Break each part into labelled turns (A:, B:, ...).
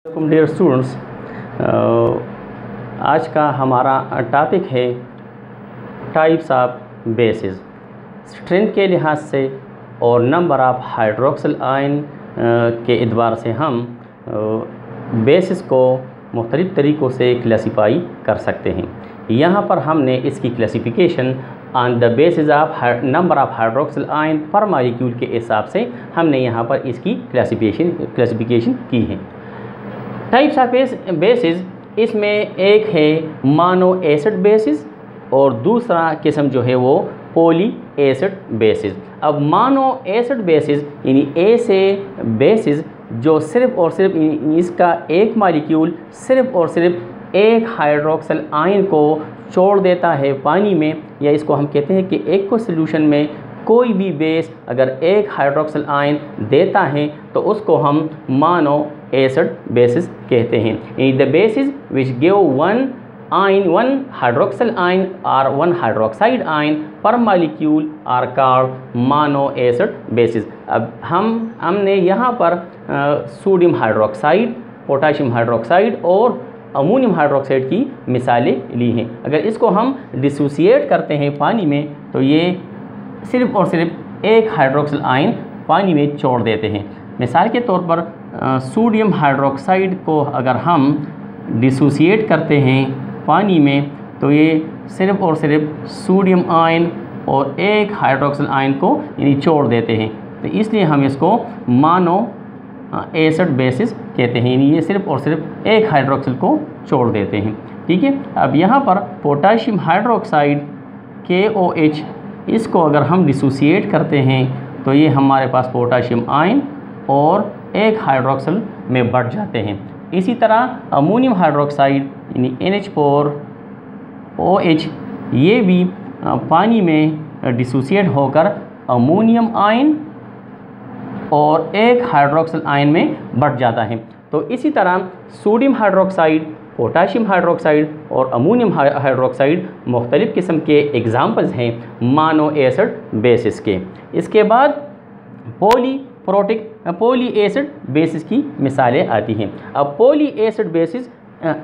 A: Dear students, आज का हमारा टॉपिक है टाइप्स ऑफ बेसिस। स्ट्रेंथ के लिहाज से और नंबर ऑफ हाइड्रोक्सिल आयन के एतबार से हम बेसिस को मुख्तलिफ़ तरीक़ों से क्लासीफाई कर सकते हैं। यहाँ पर हमने इसकी classification on the basis of number of hydroxyl ion per molecule के हिसाब से हमने यहाँ पर इसकी क्लासिफिकेशन की है। टाइप्स ऑफ बेसिस, इसमें एक है मोनो एसिड बेसिस और दूसरा किस्म जो है वो पॉली एसिड बेसिस। अब मोनो एसिड बेसिस यानी ऐसे बेसिस जो सिर्फ़ और सिर्फ इसका एक मॉलिक्यूल सिर्फ़ और सिर्फ एक हाइड्रोक्सिल आयन को छोड़ देता है पानी में, या इसको हम कहते हैं कि एक को सोल्यूशन में कोई भी बेस अगर एक हाइड्रोक्सिल आयन देता है तो उसको हम मोनो एसिड बेसिस कहते हैं। The bases which give one hydroxyl ion और one hydroxide ion per molecule are called mono acid bases. अब हमने यहाँ पर सोडियम हाइड्रोक्साइड, पोटाशियम हाइड्रोक्साइड और अमोनियम हाइड्रोक्साइड की मिसालें ली हैं। अगर इसको हम डिसोसिएट करते हैं पानी में तो ये सिर्फ़ और सिर्फ एक हाइड्रोक्सिल आयन पानी में छोड़ देते हैं। मिसाल के तौर पर सोडियम हाइड्रोक्साइड को अगर हम डिसोसिएट करते हैं पानी में तो ये सिर्फ़ और सिर्फ सोडियम आयन और एक हाइड्रोक्सिल आयन को यानी छोड़ देते हैं, तो इसलिए हम इसको मोनो एसिड बेसिस कहते हैं। यानी ये सिर्फ़ और सिर्फ एक हाइड्रोक्सिल को छोड़ देते हैं। ठीक है। अब यहाँ पर पोटाशियम हाइड्रोक्साइड KOH, इसको अगर हम डिसोसिएट करते हैं तो ये हमारे पास पोटाशियम आयन और एक हाइड्रोक्सिल में बढ़ जाते हैं। इसी तरह अमोनियम हाइड्रोक्साइड यानी NH4OH, ये भी पानी में डिसोसिएट होकर अमोनियम आयन और एक हाइड्रोक्सिल आयन में बढ़ जाता है। तो इसी तरह सोडियम हाइड्रोक्साइड, पोटाशियम हाइड्रोक्साइड और अमोनियम हाइड्रोक्साइड मुख्तलिफ़ किस्म के एग्ज़ाम्पल्स हैं मोनो एसिड बेसिस के। इसके बाद पॉली एसिड बेसिस की मिसालें आती हैं। अब पॉली एसिड बेसिस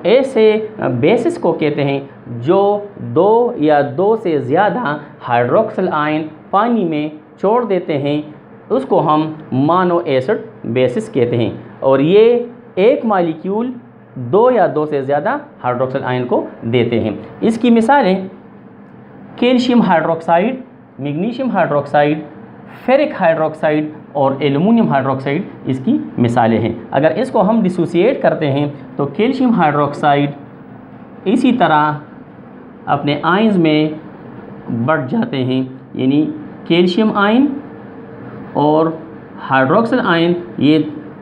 A: ऐसे बेसिस को कहते हैं जो दो या दो से ज़्यादा हाइड्रोक्सिल आयन पानी में छोड़ देते हैं, उसको हम मोनो एसिड बेसिस कहते हैं। और ये एक मॉलिक्यूल दो या दो से ज़्यादा हाइड्रोक्सिल आयन को देते हैं। इसकी मिसालें calcium hydroxide, magnesium hydroxide, ferric hydroxide और एल्युमिनियम हाइड्रोक्साइड इसकी मिसालें हैं। अगर इसको हम डिसोसिएट करते हैं तो कैल्शियम हाइड्रोक्साइड इसी तरह अपने आयन्स में बढ़ जाते हैं, यानी कैल्शियम आयन और हाइड्रोक्सिल आयन ये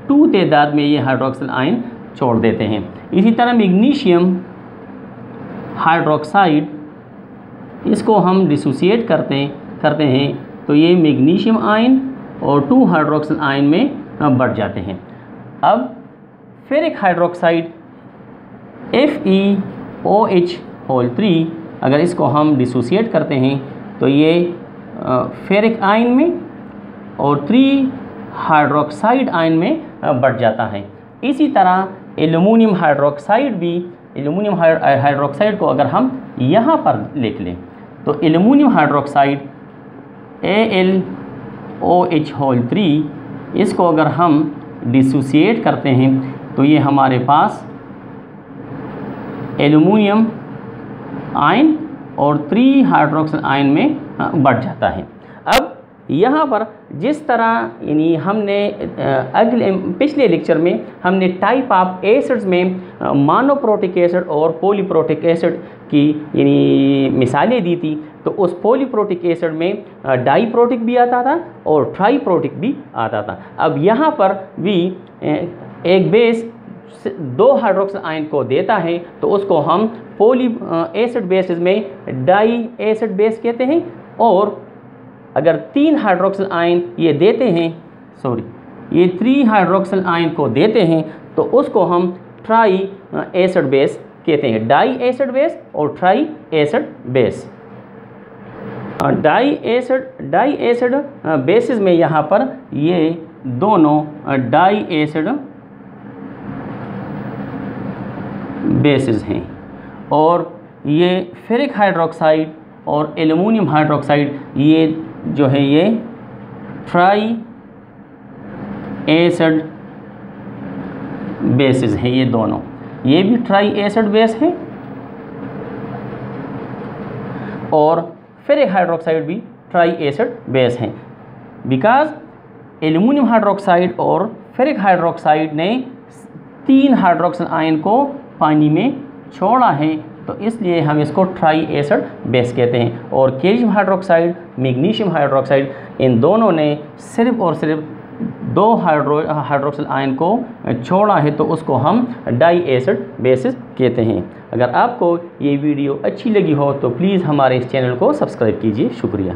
A: 2 तादाद में ये हाइड्रोक्सिल आयन छोड़ देते हैं। इसी तरह मैग्नीशियम हाइड्रोक्साइड, इसको हम डिसोसिएट करते हैं तो ये मैग्नीशियम आयन और 2 हाइड्रोक्सिल आयन में बढ़ जाते हैं। अब फेरिक हाइड्रोक्साइड FeOH3, अगर इसको हम डिसोसिएट करते हैं तो ये फेरिक आयन में और 3 हाइड्रोक्साइड आयन में बढ़ जाता है। इसी तरह एल्युमिनियम हाइड्रोक्साइड भी, एल्युमिनियम हाइड्रोक्साइड को अगर हम यहाँ पर लिख लें तो एल्युमिनियम हाइड्रोक्साइड AlOH3, इसको अगर हम डिसोसिएट करते हैं तो ये हमारे पास एल्युमिनियम आयन और 3 हाइड्रोक्सिल आयन में बढ़ जाता है। अब यहाँ पर जिस तरह यानी हमने पिछले लेक्चर में हमने टाइप ऑफ एसिड्स में मोनोप्रोटिक एसिड और पॉलीप्रोटिक एसिड की यानी मिसालें दी थी, तो उस पॉलीप्रोटिक एसिड में डाईप्रोटिक भी आता था और ट्राईप्रोटिक भी आता था। अब यहाँ पर भी एक बेस 2 हाइड्रोक्सिल आयन को देता है तो उसको हम पॉली एसिड बेसिस में डाई एसिड बेस कहते हैं, और अगर 3 हाइड्रोक्सिल आयन ये देते हैं, ये 3 हाइड्रोक्सिल आयन को देते हैं तो उसको हम ट्राई एसिड बेस कहते हैं। डाई एसिड बेस और tri acid base. Di acid bases में यहाँ पर ये दोनों डाई एसिड बेसिस हैं। और ये फेरिक हाइड्रोक्साइड और एल्युमिनियम हाइड्रोक्साइड ये जो है ये ट्राई एसिड बेसिस हैं। ये दोनों, ये भी ट्राई एसिड बेस हैं और फेरिक हाइड्रोक्साइड भी ट्राई एसिड बेस हैं। बिकॉज एल्युमिनियम हाइड्रोक्साइड और फेरिक हाइड्रोक्साइड ने 3 हाइड्रोक्सिल आयन को पानी में छोड़ा है, तो इसलिए हम इसको ट्राई एसिड बेस कहते हैं। और कैल्शियम हाइड्रोक्साइड, मैग्नीशियम हाइड्रोक्साइड, इन दोनों ने सिर्फ और सिर्फ 2 हाइड्रोक्सिल आयन को छोड़ा है, तो उसको हम डाई एसिड बेसिस कहते हैं। अगर आपको ये वीडियो अच्छी लगी हो तो प्लीज़ हमारे इस चैनल को सब्सक्राइब कीजिए। शुक्रिया।